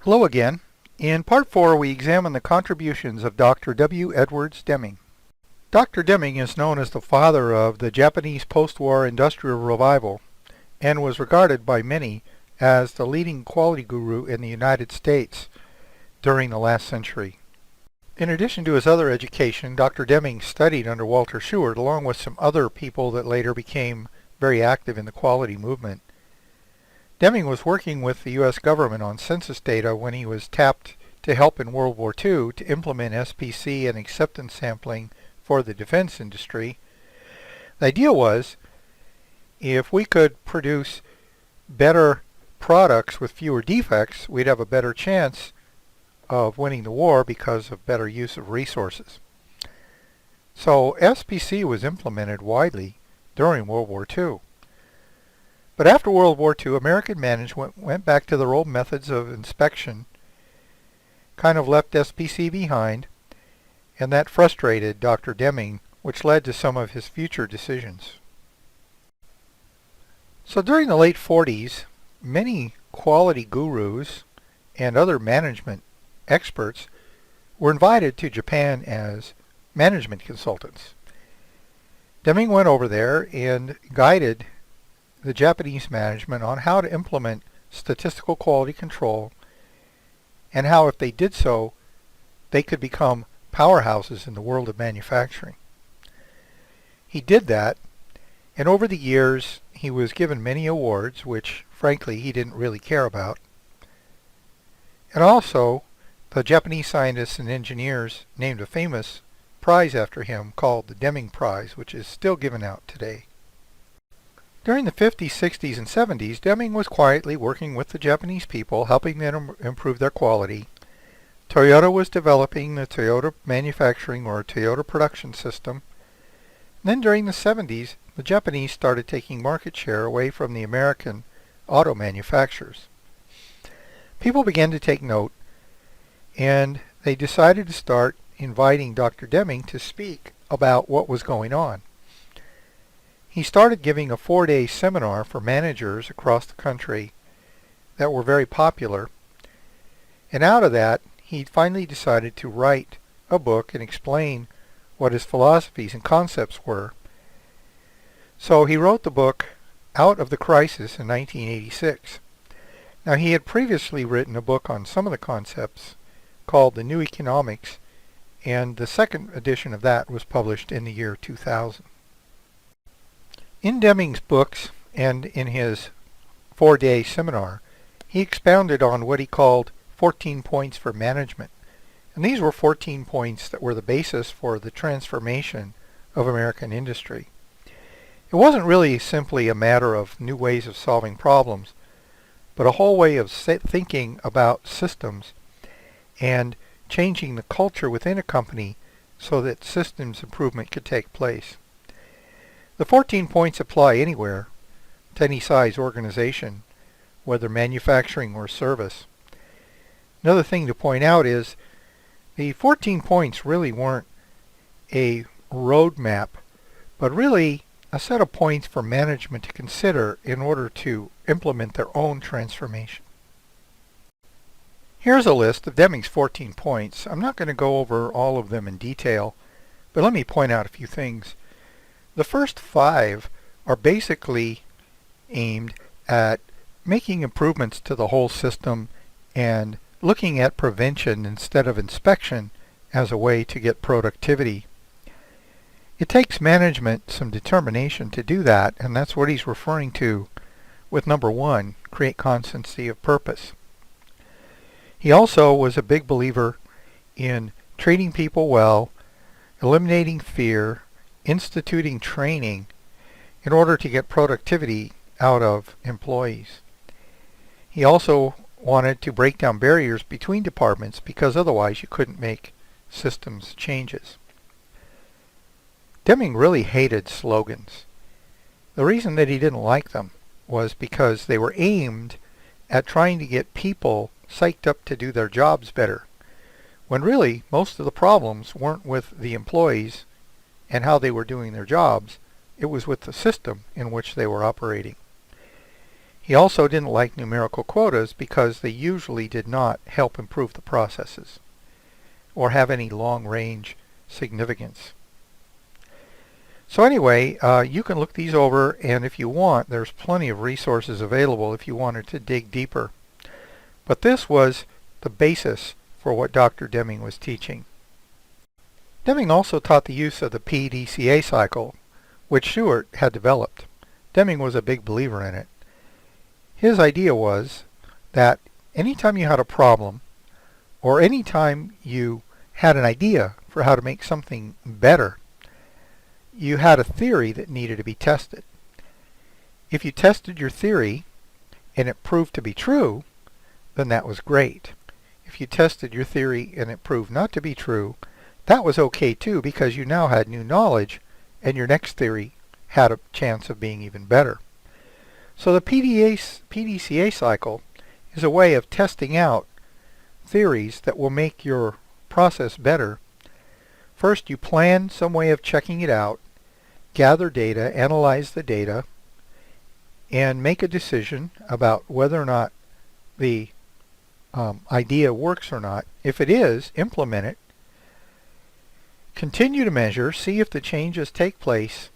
Hello again. In Part 4 we examine the contributions of Dr. W. Edwards Deming. Dr. Deming is known as the father of the Japanese post-war industrial revival and was regarded by many as the leading quality guru in the United States during the last century. In addition to his other education, Dr. Deming studied under Walter Sheward along with some other people that later became very active in the quality movement. Deming was working with the U.S. government on census data when he was tapped to help in World War II to implement SPC and acceptance sampling for the defense industry. The idea was, if we could produce better products with fewer defects, we'd have a better chance of winning the war because of better use of resources. So SPC was implemented widely during World War II. But after World War II, American management went back to their old methods of inspection, kind of left SPC behind, and that frustrated Dr. Deming, which led to some of his future decisions. So during the late 40s, many quality gurus and other management experts were invited to Japan as management consultants. Deming went over there and guided the Japanese management on how to implement statistical quality control and how, if they did so, they could become powerhouses in the world of manufacturing. He did that, and over the years he was given many awards, which frankly he didn't really care about. And also, the Japanese scientists and engineers named a famous prize after him called the Deming Prize, which is still given out today. During the 50s, 60s, and 70s, Deming was quietly working with the Japanese people, helping them improve their quality. Toyota was developing the Toyota manufacturing or Toyota production system. And then during the 70s, the Japanese started taking market share away from the American auto manufacturers. People began to take note, and they decided to start inviting Dr. Deming to speak about what was going on. He started giving a 4-day seminar for managers across the country that were very popular, and out of that he finally decided to write a book and explain what his philosophies and concepts were. So he wrote the book Out of the Crisis in 1986. Now, he had previously written a book on some of the concepts called The New Economics, and the second edition of that was published in the year 2000. In Deming's books and in his 4-day seminar, he expounded on what he called 14 points for management. And these were 14 points that were the basis for the transformation of American industry. It wasn't really simply a matter of new ways of solving problems, but a whole way of thinking about systems and changing the culture within a company so that systems improvement could take place. The 14 points apply anywhere, to any size organization, whether manufacturing or service. Another thing to point out is the 14 points really weren't a roadmap, but really a set of points for management to consider in order to implement their own transformation. Here's a list of Deming's 14 points. I'm not going to go over all of them in detail, but let me point out a few things. The first 5 are basically aimed at making improvements to the whole system and looking at prevention instead of inspection as a way to get productivity. It takes management some determination to do that, and that's what he's referring to with number 1, create constancy of purpose. He also was a big believer in treating people well, eliminating fear, instituting training in order to get productivity out of employees. He also wanted to break down barriers between departments because otherwise you couldn't make systems changes. Deming really hated slogans. The reason that he didn't like them was because they were aimed at trying to get people psyched up to do their jobs better, when really most of the problems weren't with the employees and how they were doing their jobs, it was with the system in which they were operating. He also didn't like numerical quotas because they usually did not help improve the processes or have any long-range significance. So anyway, you can look these over, and if you want, there's plenty of resources available if you wanted to dig deeper. But this was the basis for what Dr. Deming was teaching. Deming also taught the use of the PDCA cycle, which Stewart had developed. Deming was a big believer in it. His idea was that anytime you had a problem, or anytime you had an idea for how to make something better, you had a theory that needed to be tested. If you tested your theory and it proved to be true, then that was great. If you tested your theory and it proved not to be true, that was okay too, because you now had new knowledge and your next theory had a chance of being even better. So the PDCA cycle is a way of testing out theories that will make your process better. First, you plan some way of checking it out, gather data, analyze the data, and make a decision about whether or not the idea works or not. If it is, implement it. Continue to measure, see if the changes take place,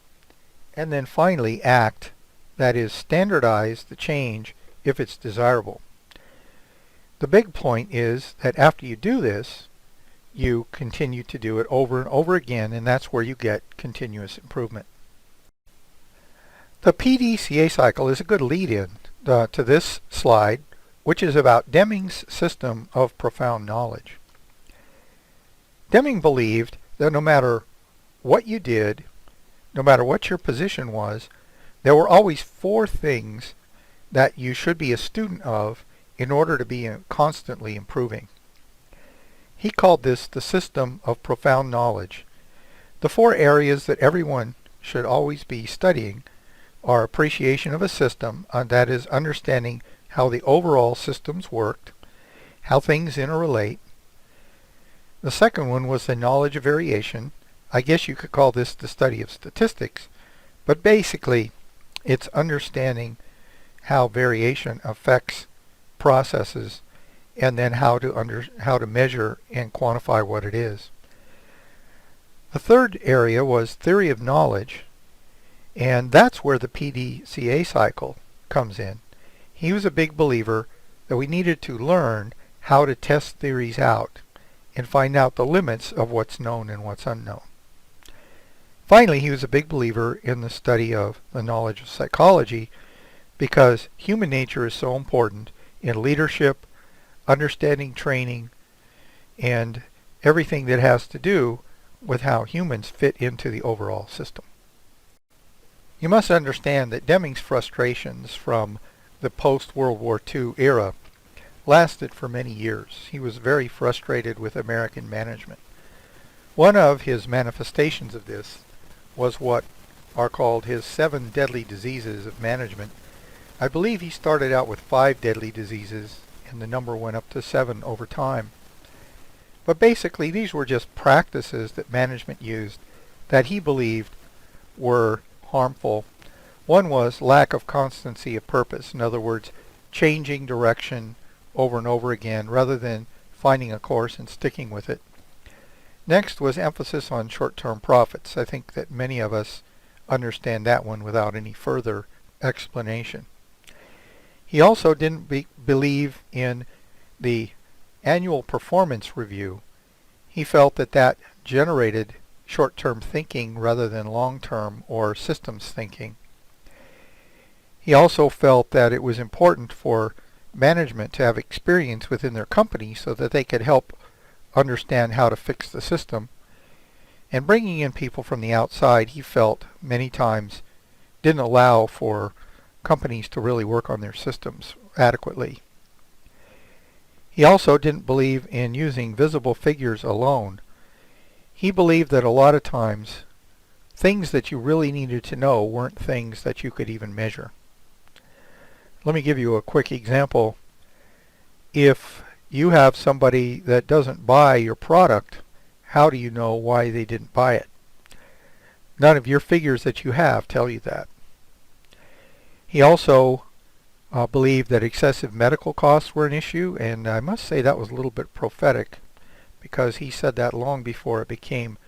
and then finally act. That is, standardize the change if it's desirable. The big point is that after you do this, you continue to do it over and over again, and that's where you get continuous improvement. The PDCA cycle is a good lead-in to this slide, which is about Deming's system of profound knowledge. Deming believed that no matter what you did, no matter what your position was, there were always 4 things that you should be a student of in order to be constantly improving. He called this the system of profound knowledge. The 4 areas that everyone should always be studying are appreciation of a system, that is, understanding how the overall systems worked, how things interrelate. The second one was the knowledge of variation. I guess you could call this the study of statistics, but basically it's understanding how variation affects processes and then how to measure and quantify what it is. The third area was theory of knowledge, and that's where the PDCA cycle comes in. He was a big believer that we needed to learn how to test theories out and find out the limits of what's known and what's unknown. Finally, he was a big believer in the study of the knowledge of psychology, because human nature is so important in leadership, understanding training, and everything that has to do with how humans fit into the overall system. You must understand that Deming's frustrations from the post-World War II era lasted for many years. He was very frustrated with American management. One of his manifestations of this was what are called his 7 deadly diseases of management. I believe he started out with 5 deadly diseases, and the number went up to 7 over time. But basically, these were just practices that management used that he believed were harmful. One was lack of constancy of purpose. In other words, changing direction over and over again rather than finding a course and sticking with it. Next was emphasis on short-term profits. I think that many of us understand that one without any further explanation. He also didn't believe in the annual performance review. He felt that that generated short-term thinking rather than long-term or systems thinking. He also felt that it was important for management to have experience within their company so that they could help understand how to fix the system. And bringing in people from the outside, he felt many times didn't allow for companies to really work on their systems adequately. He also didn't believe in using visible figures alone. He believed that a lot of times things that you really needed to know weren't things that you could even measure. Let me give you a quick example. If you have somebody that doesn't buy your product, how do you know why they didn't buy it? None of your figures that you have tell you that. He also believed that excessive medical costs were an issue, and I must say that was a little bit prophetic because he said that long before it became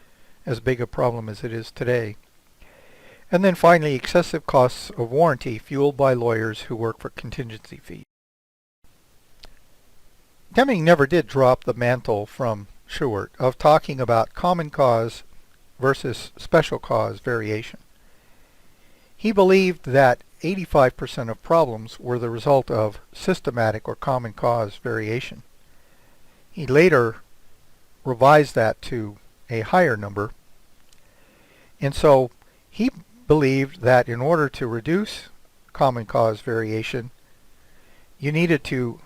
as big a problem as it is today. And then finally, excessive costs of warranty fueled by lawyers who work for contingency fees. Deming never did drop the mantle from Shewart of talking about common cause versus special cause variation. He believed that 85% of problems were the result of systematic or common cause variation. He later revised that to a higher number, and so he believed that in order to reduce common cause variation, you needed to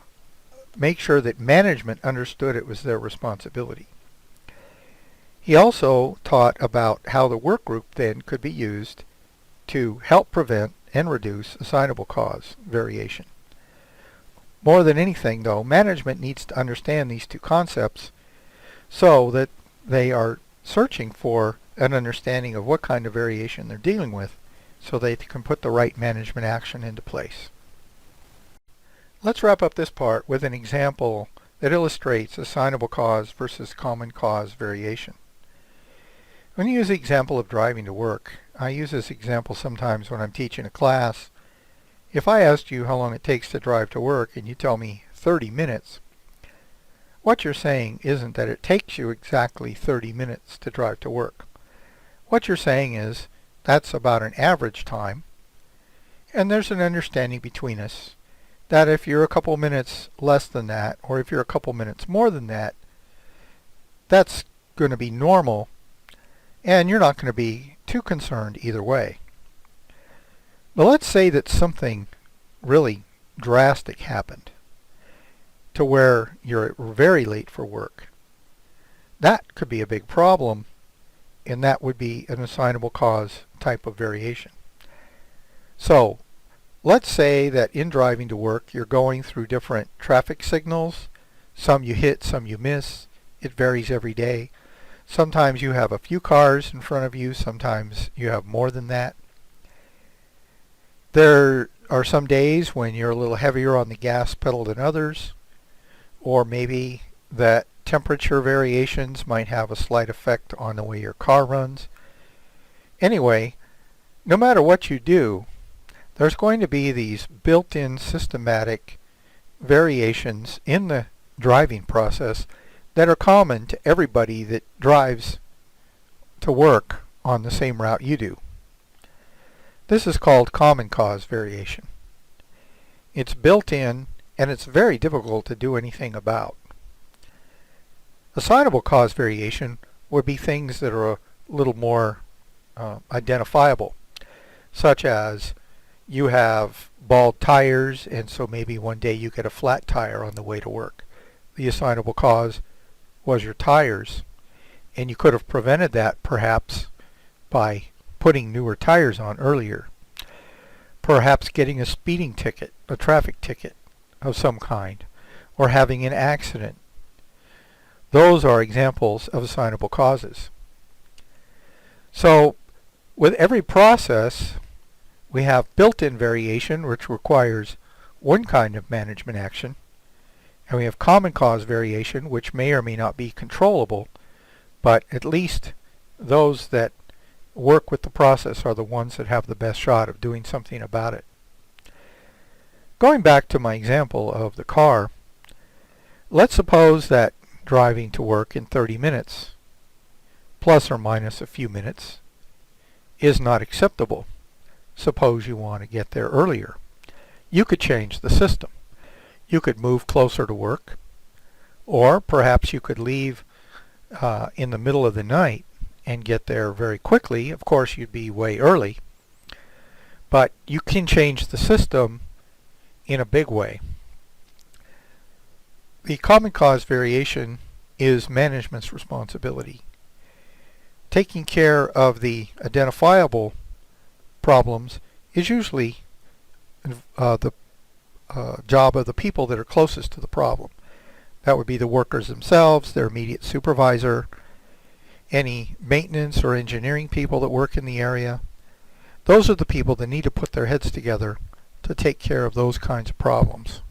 make sure that management understood it was their responsibility. He also taught about how the work group then could be used to help prevent and reduce assignable cause variation. More than anything, though, management needs to understand these two concepts so that they are searching for an understanding of what kind of variation they're dealing with so they can put the right management action into place. Let's wrap up this part with an example that illustrates assignable cause versus common cause variation. When you use the example of driving to work, I use this example sometimes when I'm teaching a class. If I asked you how long it takes to drive to work and you tell me 30 minutes, what you're saying isn't that it takes you exactly 30 minutes to drive to work. What you're saying is that's about an average time, and there's an understanding between us that if you're a couple minutes less than that, or if you're a couple minutes more than that, that's going to be normal, and you're not going to be too concerned either way. But let's say that something really drastic happened to where you're very late for work. That could be a big problem, and that would be an assignable cause type of variation. So let's say that in driving to work you're going through different traffic signals. Some you hit, some you miss. It varies every day. Sometimes you have a few cars in front of you, sometimes you have more than that. There are some days when you're a little heavier on the gas pedal than others, or maybe that temperature variations might have a slight effect on the way your car runs. Anyway, no matter what you do, there's going to be these built-in systematic variations in the driving process that are common to everybody that drives to work on the same route you do. This is called common cause variation. It's built in, and it's very difficult to do anything about. Assignable cause variation would be things that are a little more identifiable, such as you have bald tires, and so maybe one day you get a flat tire on the way to work. The assignable cause was your tires, and you could have prevented that perhaps by putting newer tires on earlier. Perhaps getting a speeding ticket, a traffic ticket of some kind, or having an accident. Those are examples of assignable causes. So with every process we have built-in variation, which requires one kind of management action, and we have common cause variation, which may or may not be controllable, but at least those that work with the process are the ones that have the best shot of doing something about it. Going back to my example of the car, let's suppose that driving to work in 30 minutes, plus or minus a few minutes, is not acceptable. Suppose you want to get there earlier. You could change the system. You could move closer to work, or perhaps you could leave in the middle of the night and get there very quickly. Of course, you'd be way early, but you can change the system in a big way. The common cause variation is management's responsibility. Taking care of the identifiable problems is usually the job of the people that are closest to the problem. That would be the workers themselves, their immediate supervisor, any maintenance or engineering people that work in the area. Those are the people that need to put their heads together to take care of those kinds of problems.